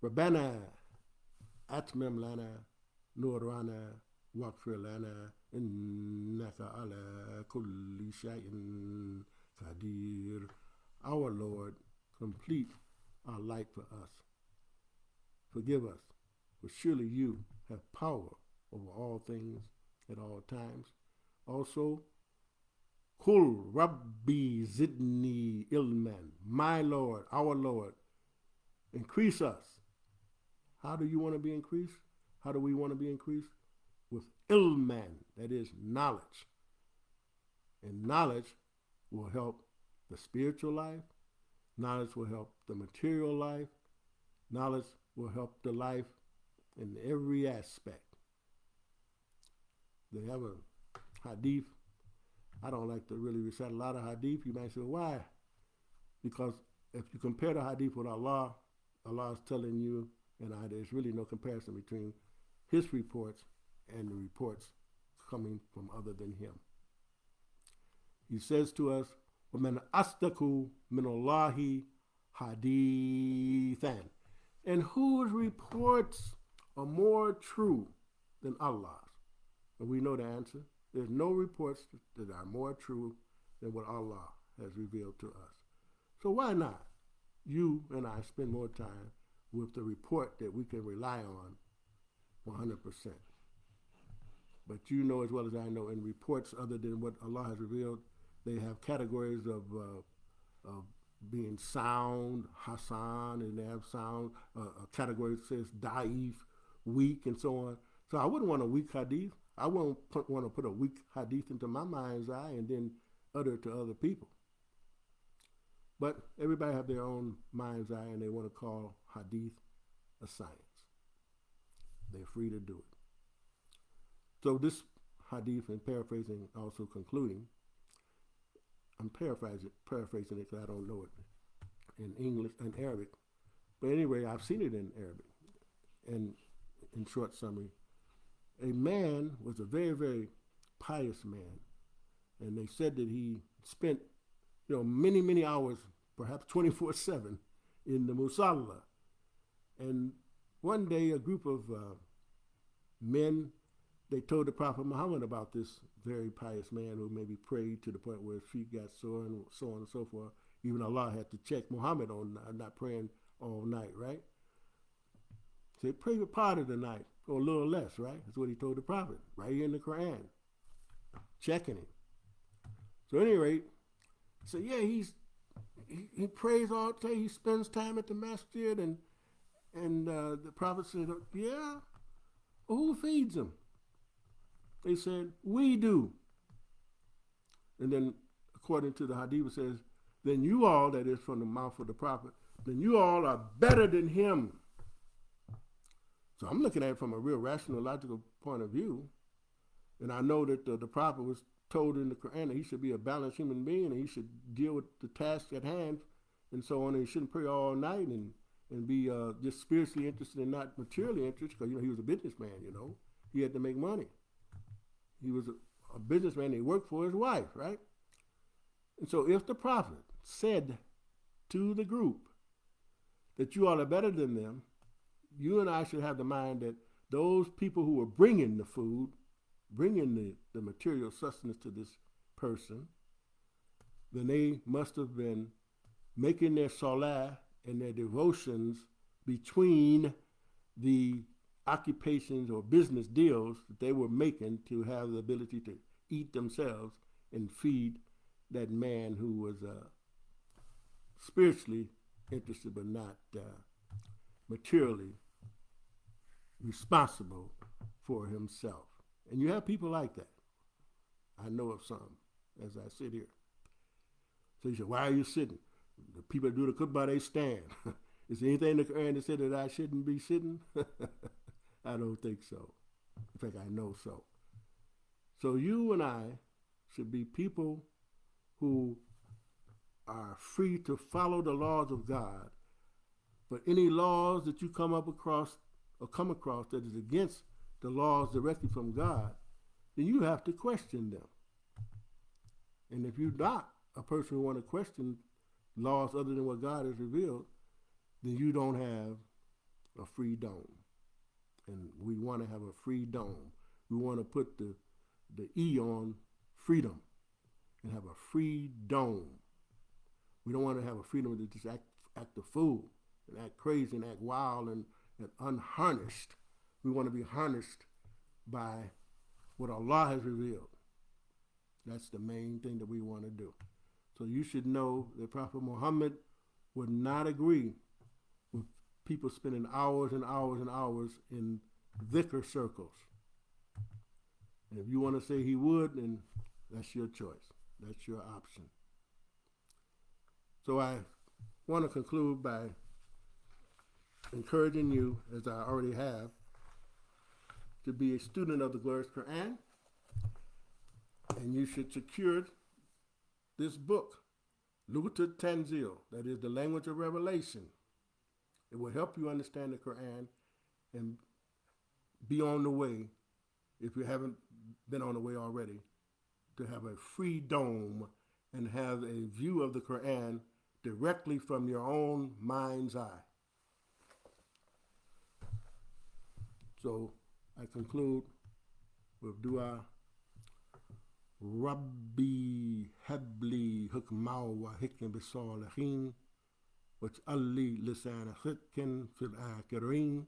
Rabbana atmim lana nurana waqfir lana innaka ala kulli shay'in qadir. Our Lord, complete our light for us. Forgive us, for surely you have power over all things at all times. Also, Kul Rabbi Zidni Ilman, my Lord, our Lord, increase us. How do you want to be increased? How do we want to be increased? With Ilman, that is knowledge. And knowledge will help the spiritual life. Knowledge will help the material life. Knowledge will help the life in every aspect. They have a hadith. I don't like to really recite a lot of hadith. You might say, why? Because if you compare the hadith with Allah, Allah is telling you, and there's really no comparison between his reports and the reports coming from other than him. He says to us, وَمَنْ أَصْدَقُ مِنَ اللَّهِ حَدِيثًا. And whose reports are more true than Allah's? And we know the answer. There's no reports that are more true than what Allah has revealed to us. So why not you and I spend more time with the report that we can rely on 100%? But you know as well as I know, in reports other than what Allah has revealed, they have categories of being sound, Hassan, and they have sound, a category that says Da'if, weak, and so on. So I wouldn't want a weak hadith. I wouldn't want to put a weak hadith into my mind's eye and then utter it to other people. But everybody have their own mind's eye and they want to call hadith a science. They're free to do it. So this hadith, and paraphrasing, also concluding, I'm paraphrasing it because I don't know it in English and Arabic. But anyway, I've seen it in Arabic. And in short summary, a man was a very, very pious man. And they said that he spent, many, many hours, perhaps 24/7, in the Musalla. And one day a group of men, they told the Prophet Muhammad about this very pious man who maybe prayed to the point where his feet got sore and so on and so forth. Even Allah had to check Muhammad on not praying all night, right? So he prayed a part of the night, or a little less, right? That's what he told the Prophet, right here in the Quran, checking him. So at any rate, so yeah, he prays all day. He spends time at the masjid, and the Prophet said, yeah, well, who feeds him? They said, we do. And then, according to the hadith, it says, then you all, that is from the mouth of the Prophet, then you all are better than him. So I'm looking at it from a real rational, logical point of view. And I know that the Prophet was told in the Quran that he should be a balanced human being and he should deal with the task at hand and so on. And he shouldn't pray all night and be just spiritually interested and not materially interested, because, he was a businessman, He had to make money. He was a businessman. He worked for his wife, right? And so if the Prophet said to the group that you all are better than them, you and I should have the mind that those people who were bringing the food, bringing the material sustenance to this person, then they must have been making their salah and their devotions between the occupations or business deals that they were making to have the ability to eat themselves and feed that man who was spiritually interested but not materially responsible for himself. And you have people like that. I know of some as I sit here. So you say, why are you sitting? The people that do the khutbah, they stand. Is there anything in the Quran that said that I shouldn't be sitting? I don't think so. In fact, I know so. So you and I should be people who are free to follow the laws of God, but any laws that you come across that is against the laws directly from God, then you have to question them. And if you're not a person who want to question laws other than what God has revealed, then you don't have a free dome. And we want to have a free dome. We want to put the E on freedom and have a free dome. We don't want to have a freedom to just act a fool and act crazy and act wild and unharnessed. We want to be harnessed by what Allah has revealed. That's the main thing that we want to do. So you should know that Prophet Muhammad would not agree with people spending hours and hours and hours in dhikr circles. And if you want to say he would, then that's your choice. That's your option. So I want to conclude by encouraging you, as I already have, to be a student of the glorious Quran. And you should secure this book, Lugatul Tanzil, that is the language of revelation. It will help you understand the Quran and be on the way, if you haven't been on the way already, to have a free dome and have a view of the Quran directly from your own mind's eye. So I conclude with dua. Rabbi habli hukma wa hikma bisalihin waj'al li lisana sidqin fil akhirin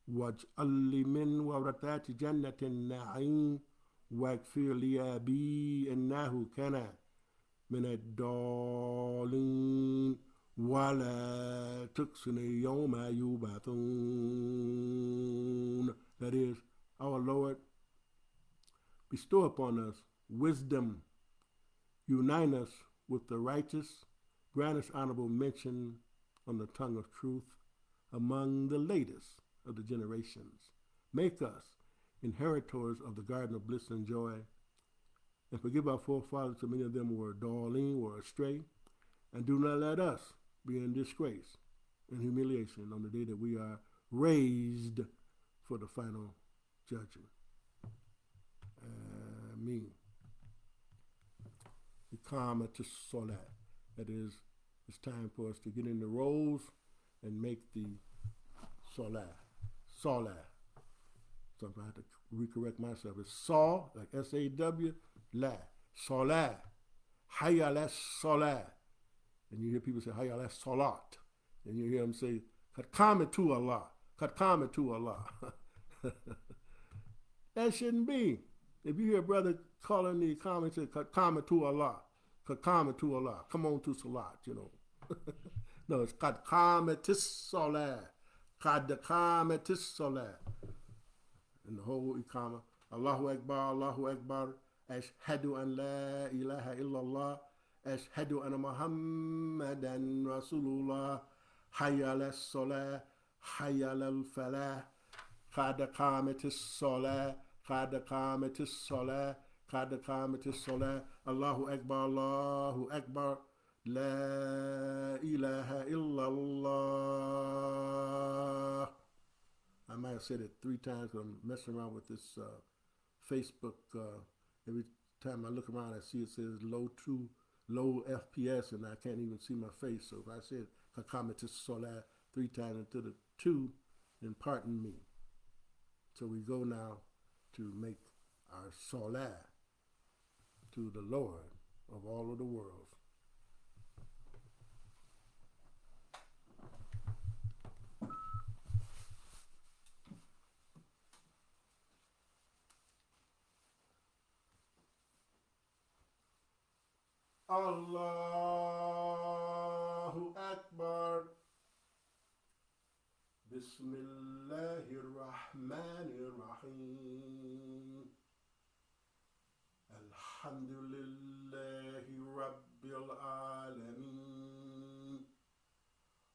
waj'al li min warathati jannatin na'im waghfir li abi innahu kana min ad-dallin wa la tuksini yawma yubathun. That is, our Lord, bestow upon us wisdom, unite us with the righteous, grant us honorable mention on the tongue of truth among the latest of the generations. Make us inheritors of the garden of bliss and joy, and forgive our forefathers, so many of them were darling, were astray, and do not let us be in disgrace and humiliation on the day that we are raised for the final judgment. Ameen. Iqamatus Salat. That is, it's time for us to get in the rows and make the Salah. Salah. So I have to recorrect myself. It's Saw, like S-A-W, La. Salah. Hayya ala Salah. And you hear people say, Hayya ala Salat. And you hear them say, Qad qamatu Allah. Qad qamatu Allah. That shouldn't be. If you hear a brother calling the comment, say, Qad to Allah. Qad to Allah. Come on to Salat, you know. No, it's Qad qamatis Salat. Qad qamatis Salat. And the whole Iqamah. Allahu Akbar, Allahu Akbar. Ashhadu an la ilaha illallah. Ashhadu anna Muhammadan Rasulullah. Hayya ala Salah. Hayya ala falah. Qad qamatis Salat. Qad qamatis Salah. Qad qamatis Salah. Allahu Akbar, Allahu Akbar. La ilaha illallah. I might have said it 3 times because I'm messing around with this Facebook. Every time I look around, I see it says low FPS, and I can't even see my face. So if I said Qad qamatis Salah 3 times into the 2, then pardon me. So we go now to make our salah to the Lord of all of the worlds. Allahu Akbar. Bismillahirrahmanirrahim. Alhamdulillahi Rabbil Alameen.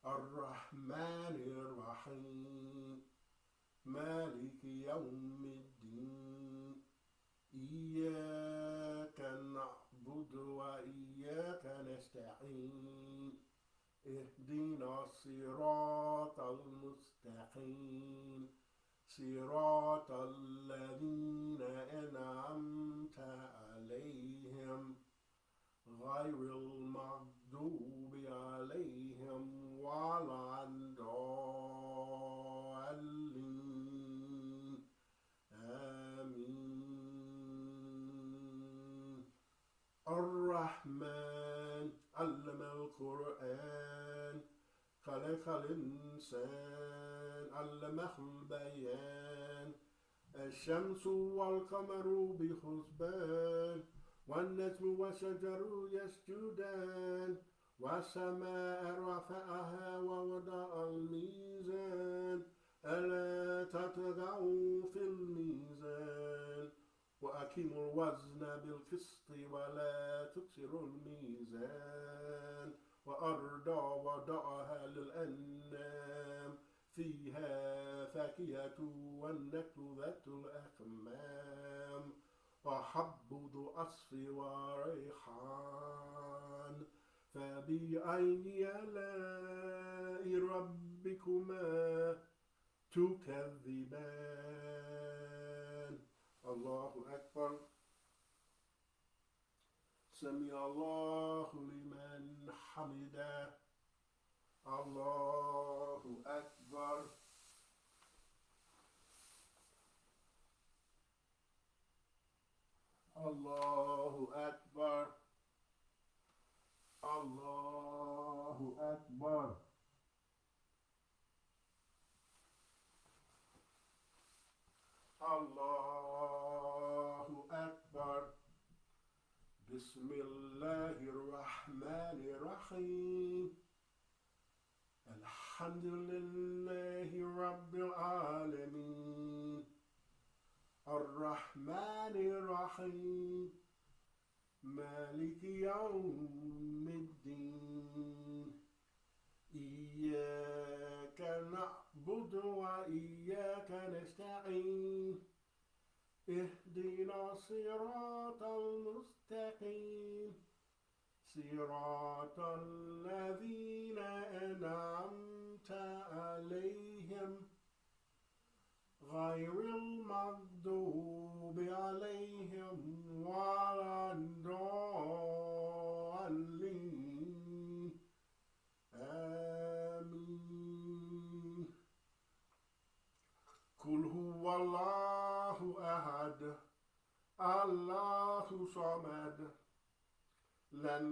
Ar-Rahmanir-Rahim. Maliki Yawmiddin. Iyyaka na'budu نعبد وإياك نستعين اهدنا الصراط المستقيم صراط الذين أنعمت عليهم غير المغضوب عليهم ولا الضالين آمين. الرحمن علم القرآن خلق الإنسان علمه البيان الشمس والقمر بحسبان والنجم والشجر يسجدان والسماء رفعها ووضع الميزان ألا تطغوا في الميزان وأقيموا الوزن بالقسط ولا تكسروا الميزان وأرضا وضعها للأنام فيها فاكهة والنخل ذات الأكمام وحب ذو عصف وريحان فبأي آلاء ربكما تكذبان. الله أكبر. سمع الله لمن حمده. الله أكبر. الله أكبر. الله أكبر. الله أكبر. بسم الله الرحمن الرحيم. الحمد لله رب العالمين الرحمن الرحيم مالك يوم الدين إياك نعبد وإياك نستعين اهدنا الصراط المستقيم صراط الذين أنعمت عليهم غير المغضوب عليهم ولا الضالين آمين. قل هو الله أحد الله صمد لم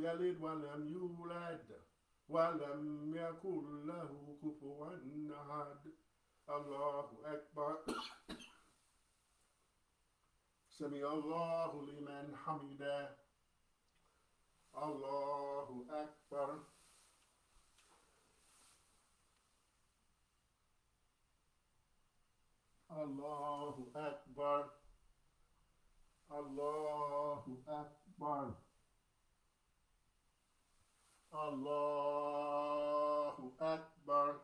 يلد ولم يولد ولم يكن له كفوا أحد. الله أكبر. سمع الله لمن حمده. الله أكبر. الله أكبر. الله أكبر. الله أكبر.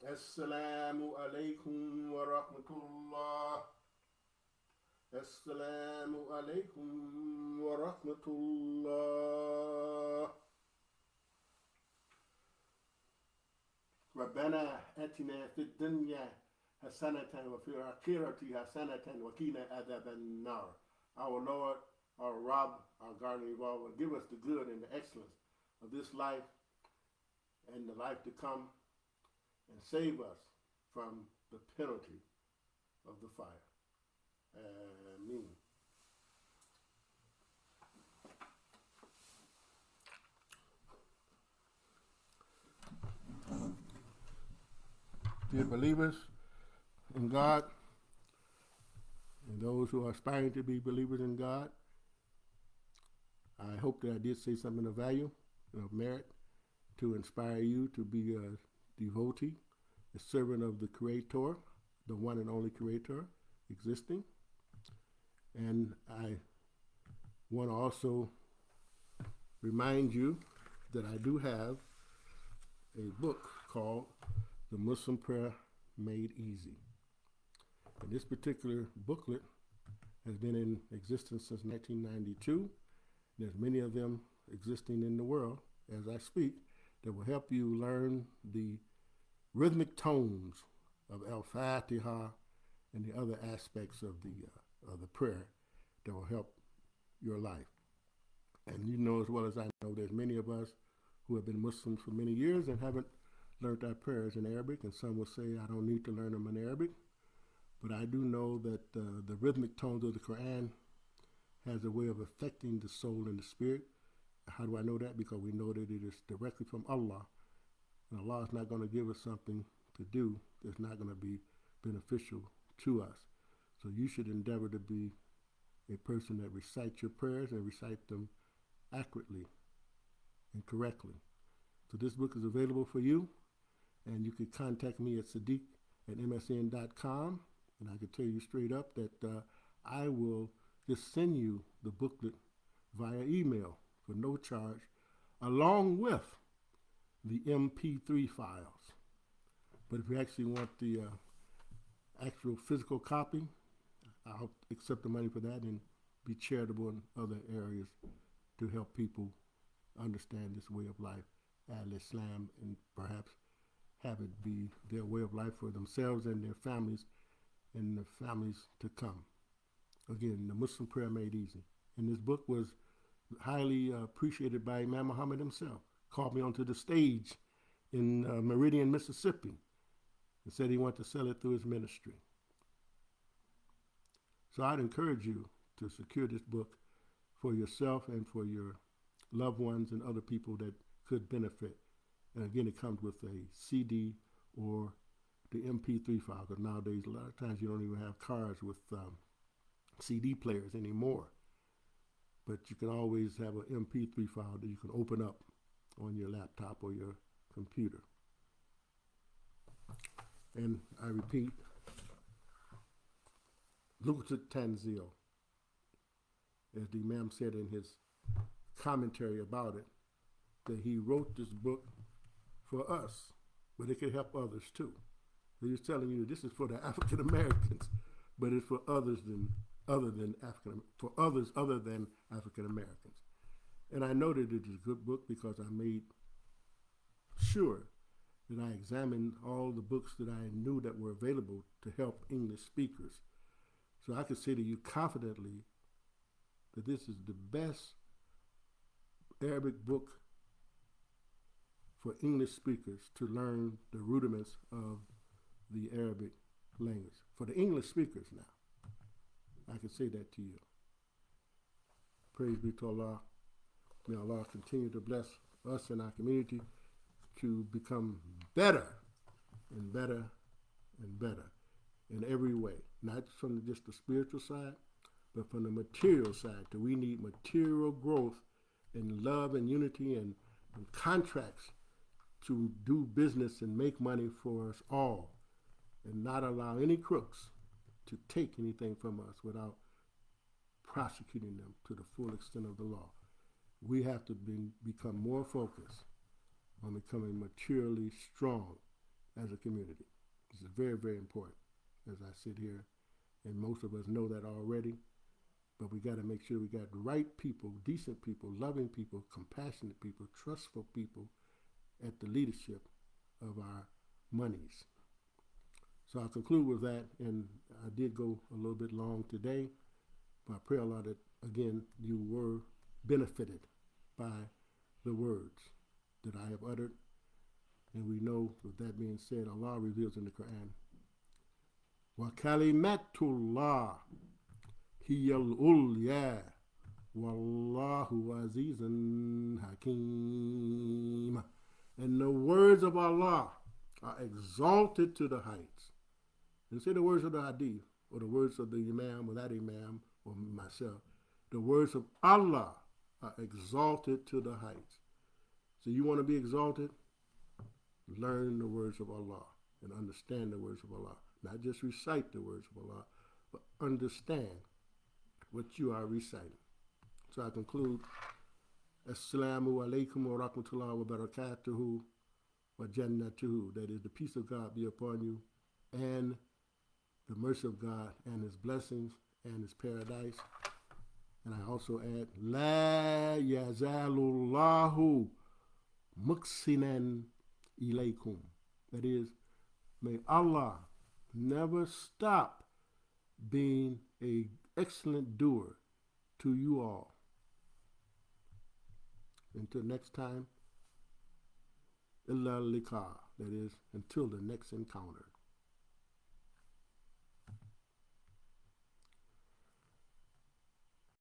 السلام عليكم ورحمة الله. السلام عليكم ورحمة الله. ربنا آتنا في الدنيا حسنة وفي الآخرة حسنة وقنا عذاب النار. Our Lord, our Rob, our guardian of all, will give us the good and the excellence of this life and the life to come, and save us from the penalty of the fire. Amen. Dear believers in God, and those who are aspiring to be believers in God, I hope that I did say something of value, of merit, to inspire you to be a devotee, a servant of the Creator, the one and only creator existing. And I want to also remind you that I do have a book called The Muslim Prayer Made Easy. And this particular booklet has been in existence since 1992. There's many of them existing in the world as I speak that will help you learn the rhythmic tones of Al-Fatiha and the other aspects of the prayer that will help your life. And you know as well as I know, there's many of us who have been Muslims for many years and haven't learned our prayers in Arabic, and some will say, I don't need to learn them in Arabic. But I do know that the rhythmic tones of the Quran has a way of affecting the soul and the spirit. How do I know that? Because we know that it is directly from Allah. And Allah is not going to give us something to do that's not going to be beneficial to us. So you should endeavor to be a person that recites your prayers and recite them accurately and correctly. So this book is available for you, and you can contact me at Siddeeq@msn.com, and I can tell you straight up that I will just send you the booklet via email for no charge, along with the MP3 files. But if you actually want the actual physical copy, I'll accept the money for that and be charitable in other areas to help people understand this way of life, Al-Islam, and perhaps have it be their way of life for themselves and their families and the families to come. Again, the Muslim Prayer Made Easy. And this book was highly appreciated by Imam Muhammad himself. Called me onto the stage in Meridian, Mississippi, and said he wanted to sell it through his ministry. So I'd encourage you to secure this book for yourself and for your loved ones and other people that could benefit. And again, it comes with a CD or the MP3 file, because nowadays a lot of times you don't even have cars with CD players anymore. But you can always have an MP3 file that you can open up on your laptop or your computer. And I repeat, lucrative tanzil, as the Imam said in his commentary about it, that he wrote this book for us, but it could help others too. So he's telling you this is for the African Americans, but it's for others other than African Americans. And I know that it is a good book because I made sure that I examined all the books that I knew that were available to help English speakers. So I can say to you confidently that this is the best Arabic book for English speakers to learn the rudiments of the Arabic language. For the English speakers now, I can say that to you. Praise be to Allah. May Allah continue to bless us and our community to become better and better and better in every way, not from just the spiritual side, but from the material side. So we need material growth and love and unity and contracts to do business and make money for us all, and not allow any crooks to take anything from us without prosecuting them to the full extent of the law. We have to become more focused on becoming materially strong as a community. This is very, very important as I sit here, and most of us know that already, but we got to make sure we got the right people, decent people, loving people, compassionate people, trustful people at the leadership of our monies. So I'll conclude with that, and I did go a little bit long today, but I pray Allah that, again, you were benefited by the words that I have uttered. And we know, with that being said, Allah reveals in the Quran, وَكَلِمَةُ اللَّهِ هِيَ الْعُلْيَا وَاللَّهُ عَزِيزٌ حَكِيمٌ. And the words of Allah are exalted to the heights. And say the words of the Hadith, or the words of the Imam or that Imam, or myself. The words of Allah are exalted to the heights. So you want to be exalted? Learn the words of Allah and understand the words of Allah. Not just recite the words of Allah, but understand what you are reciting. So I conclude, Assalamu alaikum wa rahmatullahi wa barakatuhu wa jannatuhu. That is, the peace of God be upon you, and the mercy of God, and His blessings, and His paradise. And I also add, La yazalullahu muksinan ilaykum. That is, may Allah never stop being an excellent doer to you all. Until next time, illa liqa. That is, until the next encounter.